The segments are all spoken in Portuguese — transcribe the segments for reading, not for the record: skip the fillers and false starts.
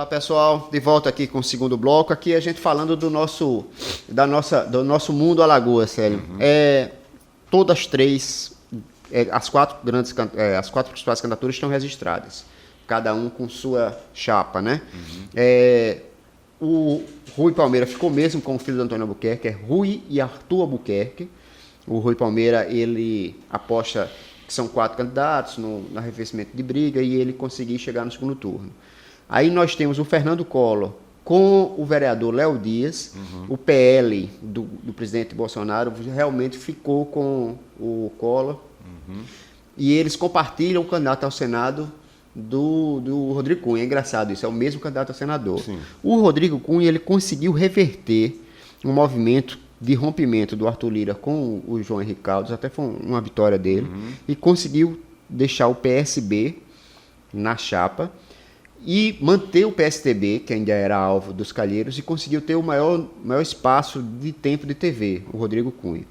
Olá pessoal, de volta aqui com o segundo bloco. Aqui a gente falando do nosso mundo Alagoas, Célio. Todas três, as quatro principais candidaturas estão registradas, cada um com sua chapa, né? O Rui Palmeira ficou mesmo com o filho do Antônio Albuquerque, é Rui e Arthur Albuquerque. O Rui Palmeira, ele aposta que são 4 candidatos no arrefecimento de briga e ele conseguiu chegar no segundo turno. Aí nós temos o Fernando Collor com o vereador Léo Dias. O PL do presidente Bolsonaro realmente ficou com o Collor. E eles compartilham o candidato ao Senado do Rodrigo Cunha. É engraçado isso, é o mesmo candidato a senador. Sim. O Rodrigo Cunha, ele conseguiu reverter um movimento de rompimento do Arthur Lira com o João Henrique Caldas, até foi uma vitória dele, e conseguiu deixar o PSB na chapa e manter o PSDB, que ainda era alvo dos calheiros, e conseguiu ter o maior espaço de tempo de TV, o Rodrigo Cunha.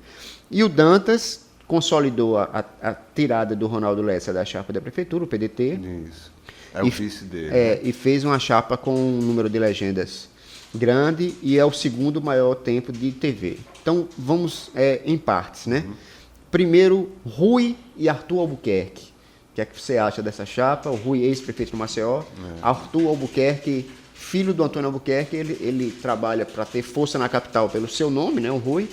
E o Dantas consolidou a tirada do Ronaldo Lessa da chapa da prefeitura, o PDT. Isso. É o vice dele. E fez uma chapa com um número de legendas grande e é o segundo maior tempo de TV. Então, vamos em partes, né? Primeiro, Rui e Arthur Albuquerque. O que é que você acha dessa chapa? O Rui, ex-prefeito de Maceió. Arthur Albuquerque, filho do Antônio Albuquerque, ele trabalha para ter força na capital pelo seu nome, né, o Rui,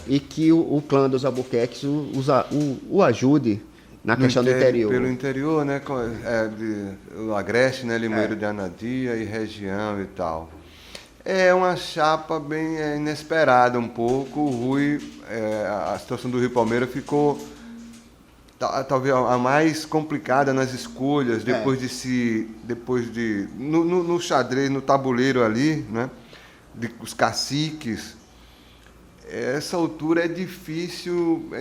e que o clã dos Albuquerques o ajude na questão do interior. Pelo interior, né, o Agreste, né, Limoeiro de Anadia e região e tal. É uma chapa bem inesperada um pouco. O Rui, a situação do Rio Palmeira ficou talvez a mais complicada nas escolhas, no xadrez, no tabuleiro ali, né, os caciques. Essa altura é difícil.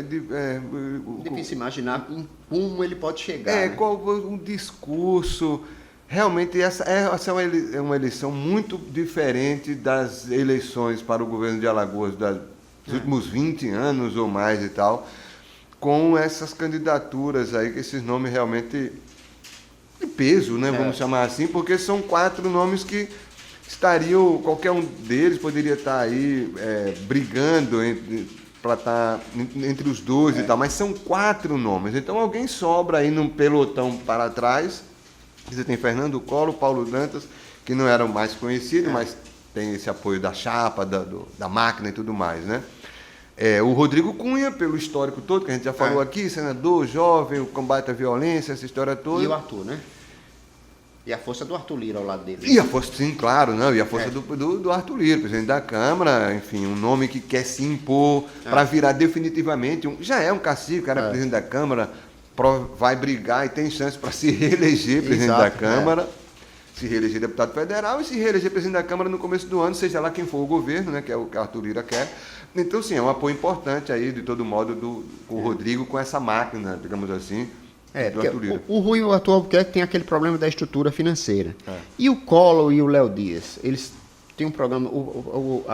Difícil imaginar como ele pode chegar. Qual o discurso. Realmente, essa é uma eleição muito diferente das eleições para o governo de Alagoas dos últimos 20 anos ou mais e tal, com essas candidaturas aí, que esses nomes realmente de peso, né, vamos chamar assim, porque são 4 nomes que estariam, qualquer um deles poderia estar aí brigando para estar entre os dois e tal, mas são 4 nomes, então alguém sobra aí num pelotão para trás. Você tem Fernando Collor, Paulo Dantas, que não eram mais conhecidos, mas tem esse apoio da chapa, da máquina e tudo mais, né? O Rodrigo Cunha, pelo histórico todo, que a gente já falou aqui, senador, jovem, o combate à violência, essa história toda. E o Arthur, né? E a força do Arthur Lira ao lado dele. E a força, sim, claro, não, e a força do Arthur Lira, presidente da Câmara, enfim, um nome que quer se impor para virar definitivamente, já é um cacique, o cara é presidente da Câmara, vai brigar e tem chance para se reeleger presidente da Câmara, se reeleger deputado federal e se reeleger presidente da Câmara no começo do ano, seja lá quem for o governo, né, que é o que Arthur Lira quer. Então, sim, é um apoio importante aí, de todo modo, do Rodrigo com essa máquina, digamos assim, do Arthur Lira. O Rui e o Arthur Albuquerque tem aquele problema da estrutura financeira. E o Collor e o Léo Dias, eles têm um programa, o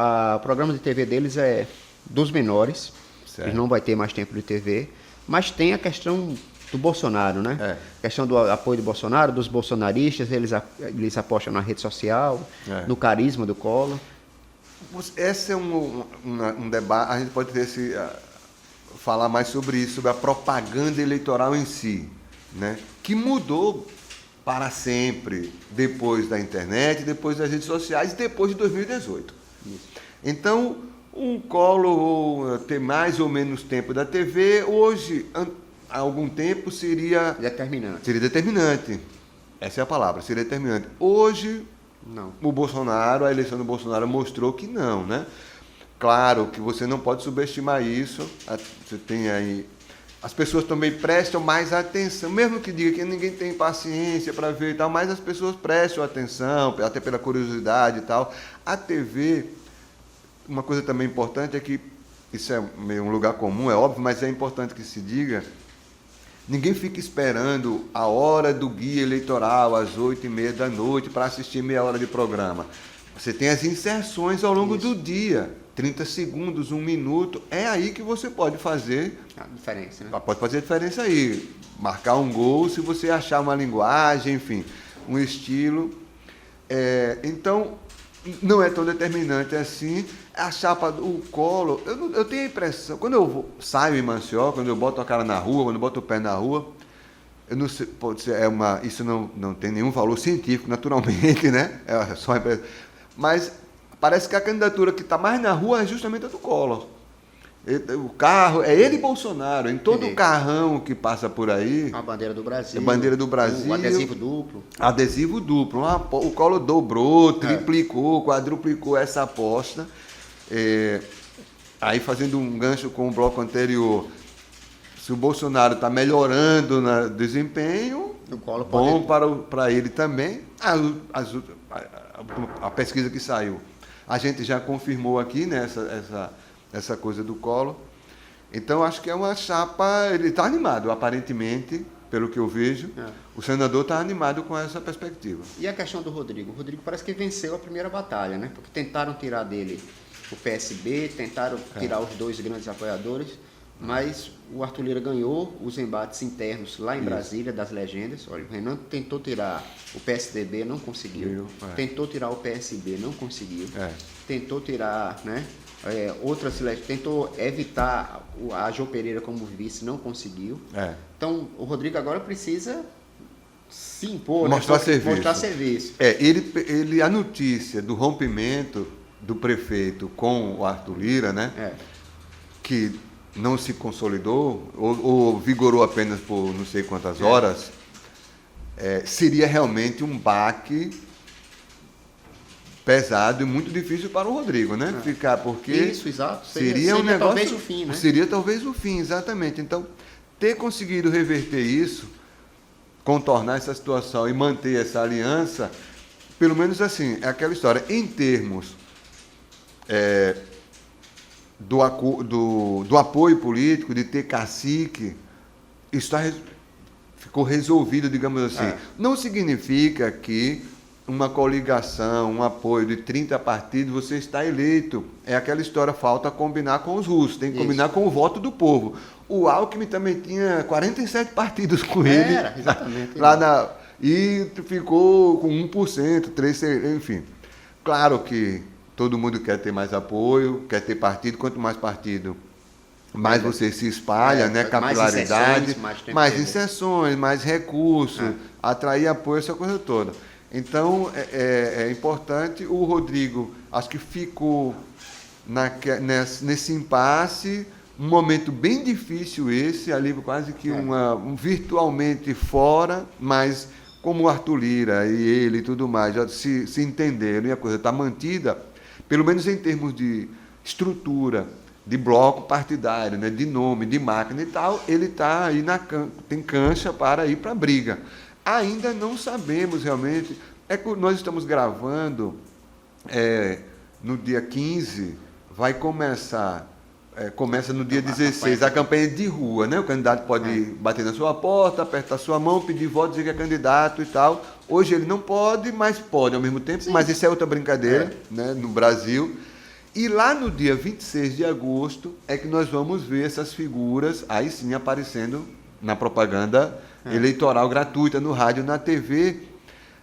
programa de TV deles é dos menores, eles não vai ter mais tempo de TV, mas tem a questão do Bolsonaro, né? A questão do apoio do Bolsonaro, dos bolsonaristas, eles apostam na rede social, no carisma do Collor. Esse é um debate, a gente pode falar mais sobre isso, sobre a propaganda eleitoral em si, né? Que mudou para sempre depois da internet, depois das redes sociais e depois de 2018. Isso. Então, o Collor ter mais ou menos tempo da TV, hoje, há algum tempo, seria determinante. Essa é a palavra, seria determinante. Hoje, não. A eleição do Bolsonaro mostrou que não, né? Claro que você não pode subestimar isso. Você tem aí... As pessoas também prestam mais atenção, mesmo que diga que ninguém tem paciência para ver e tal, mas as pessoas prestam atenção, até pela curiosidade e tal. A TV, uma coisa também importante é que, isso é meio um lugar comum, é óbvio, mas é importante que se diga, ninguém fica esperando a hora do guia eleitoral, às 8h30 da noite, para assistir meia hora de programa. Você tem as inserções ao longo do dia, 30 segundos, 1 minuto, é aí que você pode fazer a diferença, né? Pode fazer a diferença aí, marcar um gol se você achar uma linguagem, enfim, um estilo. Então, não é tão determinante assim. A chapa, o Collor, eu tenho a impressão, quando eu saio em Maceió, quando eu boto a cara na rua, quando eu boto o pé na rua, eu não sei, pode ser, isso não tem nenhum valor científico, naturalmente, né? É só a impressão. Mas parece que a candidatura que está mais na rua é justamente a do Collor. O carro, é ele e Bolsonaro, em todo o carrão que passa por aí. A bandeira do Brasil. A bandeira do Brasil. O adesivo duplo. Adesivo duplo. O Collor dobrou, triplicou, quadruplicou essa aposta. Aí fazendo um gancho com o bloco anterior, se o Bolsonaro está melhorando no desempenho, bom para ele também. A pesquisa que saiu, a gente já confirmou aqui, né, essa coisa do Collor. Então, acho que é uma chapa... Ele está animado, aparentemente, pelo que eu vejo. O senador está animado com essa perspectiva. E a questão do Rodrigo? O Rodrigo parece que venceu a primeira batalha, né? Porque tentaram tirar dele o PSB, tentaram tirar os dois grandes apoiadores, mas o Arthur Lira ganhou os embates internos lá em Brasília, das legendas. Olha, o Renan tentou tirar o PSDB, não conseguiu. Tentou tirar o PSB, não conseguiu. Tentou tirar, né? Tentou evitar a Jô Pereira como vice, não conseguiu. Então, o Rodrigo agora precisa se impor, mostrar serviço. A notícia do rompimento do prefeito com o Arthur Lira, né? Que não se consolidou, ou vigorou apenas por não sei quantas horas, seria realmente um baque pesado e muito difícil para o Rodrigo, né? Porque isso, exato. Seria um negócio, talvez o fim, né? Seria talvez o fim, exatamente. Então, ter conseguido reverter isso, contornar essa situação e manter essa aliança, pelo menos assim, é aquela história, em termos do apoio político, de ter cacique, isso ficou resolvido, digamos assim. Não significa que uma coligação, um apoio de 30 partidos, você está eleito. É aquela história, falta combinar com os russos, tem que combinar com o voto do povo. O Alckmin também tinha 47 partidos com ele. Exatamente. E ficou com 1%, 3%, enfim. Claro que todo mundo quer ter mais apoio, quer ter partido, quanto mais partido, mais você se espalha, né? Capilaridade, mais inserções, mais recursos, atrair apoio, essa coisa toda. Então, é importante. O Rodrigo, acho que ficou nesse impasse, um momento bem difícil esse, ali quase que virtualmente fora, mas como o Arthur Lira e ele e tudo mais já se entenderam e a coisa está mantida, pelo menos em termos de estrutura, de bloco partidário, né, de nome, de máquina e tal, ele está aí tem cancha para ir para a briga. Ainda não sabemos realmente. Nós estamos gravando no dia 15, vai começa no dia 16 a campanha de rua, né? O candidato pode bater na sua porta, apertar sua mão, pedir voto, dizer que é candidato e tal. Hoje ele não pode, mas pode ao mesmo tempo. Sim. Mas isso é outra brincadeira, né? No Brasil. E lá no dia 26 de agosto é que nós vamos ver essas figuras, aí sim, aparecendo na propaganda eleitoral gratuita, no rádio, na TV.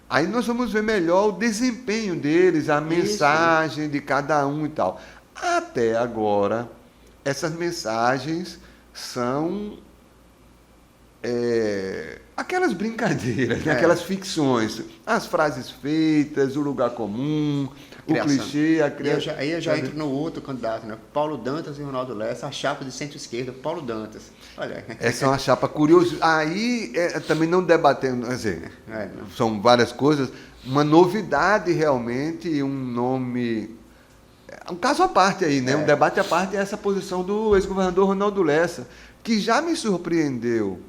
Aí nós vamos ver melhor o desempenho deles, a mensagem de cada um e tal. Até agora, essas mensagens são aquelas brincadeiras, né? Aquelas ficções, as frases feitas, o lugar comum, o clichê, a criação. Aí eu já entro no outro candidato, né? Paulo Dantas e Ronaldo Lessa, a chapa de centro-esquerda, Paulo Dantas. Olha. Essa é uma chapa curiosa. Aí também não debatendo, quer dizer, são várias coisas, uma novidade realmente, um nome. Um caso à parte aí, né? Um debate à parte é essa posição do ex-governador Ronaldo Lessa, que já me surpreendeu.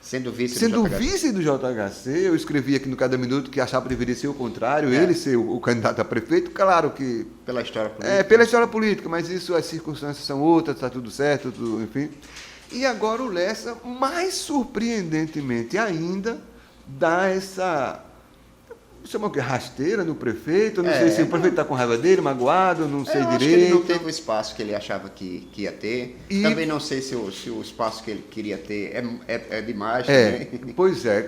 Sendo vice do JHC, eu escrevi aqui no Cada Minuto que a chapa deveria ser o contrário, ele ser o candidato a prefeito, claro que... Pela história política. Pela história política, mas isso, as circunstâncias são outras, está tudo certo, enfim. E agora o Lessa, mais surpreendentemente ainda, dá essa... chama o quê? Rasteira no prefeito? Não sei se o prefeito está com raiva dele, magoado, não sei eu direito. Acho que ele não teve o espaço que ele achava que ia ter. Também não sei se o espaço que ele queria ter é demais. Também. Pois é.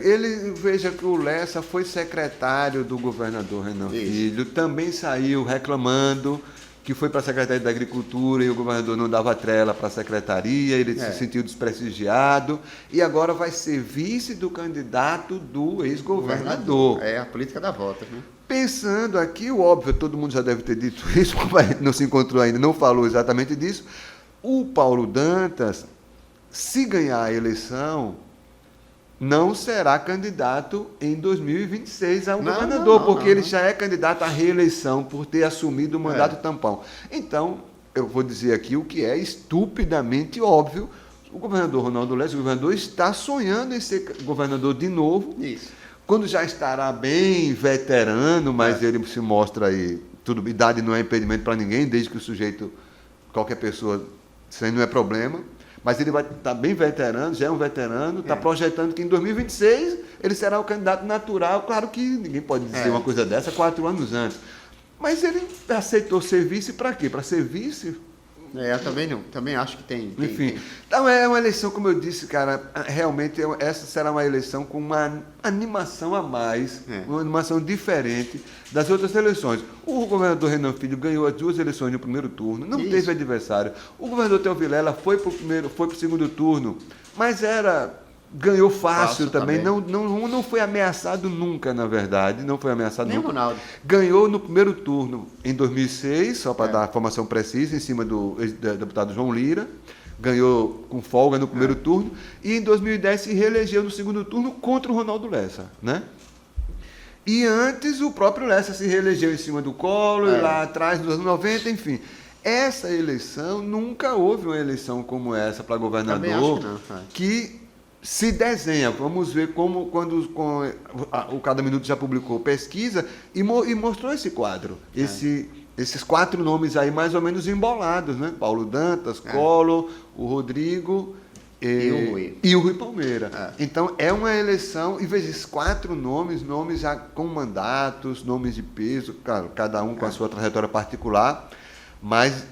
Veja que o Lessa foi secretário do governador Renan Filho, também saiu reclamando que foi para a Secretaria da Agricultura e o governador não dava trela para a secretaria, ele se sentiu desprestigiado e agora vai ser vice do candidato do ex-governador. É a política da volta, né? Pensando aqui, o óbvio, todo mundo já deve ter dito isso, como a gente não se encontrou ainda, não falou exatamente disso, o Paulo Dantas, se ganhar a eleição, não será candidato em 2026 ao governador, porque ele já é candidato à reeleição por ter assumido o mandato tampão. Então, eu vou dizer aqui o que é estupidamente óbvio. O governador Ronaldo Lessa, o governador, está sonhando em ser governador de novo. Isso. Quando já estará bem veterano, mas ele se mostra aí, idade não é impedimento para ninguém, desde que o sujeito, qualquer pessoa, isso aí não é problema. Mas ele vai estar bem veterano, já é um veterano, está projetando que em 2026 ele será o candidato natural. Claro que ninguém pode dizer uma coisa dessa 4 anos antes. Mas ele aceitou ser vice para quê? Para ser vice? Eu também não. Também acho que tem. Enfim. Então é uma eleição, como eu disse, cara, realmente essa será uma eleição com uma animação a mais, uma animação diferente das outras eleições. O governador Renan Filho ganhou as 2 eleições no primeiro turno, não teve adversário. O governador Theo Vilela foi para o segundo turno, mas ganhou fácil também. Não foi ameaçado nunca, na verdade. Não foi ameaçado Nem nunca. o Ronaldo. Ganhou no primeiro turno em 2006, só para dar a formação precisa, em cima do deputado João Lira. Ganhou com folga no primeiro turno. E em 2010 se reelegeu no segundo turno contra o Ronaldo Lessa, né? E antes o próprio Lessa se reelegeu em cima do Collor, e lá atrás, nos anos 90, enfim. Essa eleição, nunca houve uma eleição como essa para governador que se desenha. Vamos ver como o Cada Minuto já publicou pesquisa e mostrou esse quadro. Esses 4 nomes aí mais ou menos embolados, né? Paulo Dantas, Collor, o Rodrigo e o Rui Palmeira. Então é uma eleição, e veja, esses 4 nomes já com mandatos, nomes de peso, claro, cada um com a sua trajetória particular, mas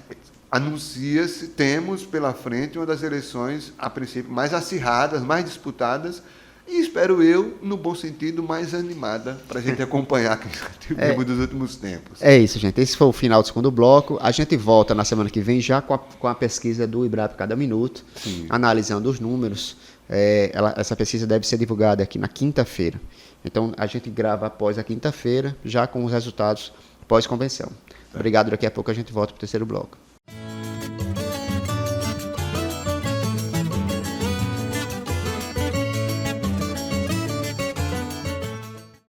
anuncia-se, temos pela frente uma das eleições, a princípio, mais acirradas, mais disputadas, e espero eu, no bom sentido, mais animada para a gente acompanhar que tivemos dos últimos tempos. É isso, gente. Esse foi o final do segundo bloco. A gente volta na semana que vem já com a pesquisa do Ibrap Cada Minuto, analisando os números. Essa pesquisa deve ser divulgada aqui na quinta-feira. Então, a gente grava após a quinta-feira, já com os resultados pós-convenção. Obrigado. Daqui a pouco a gente volta para o terceiro bloco.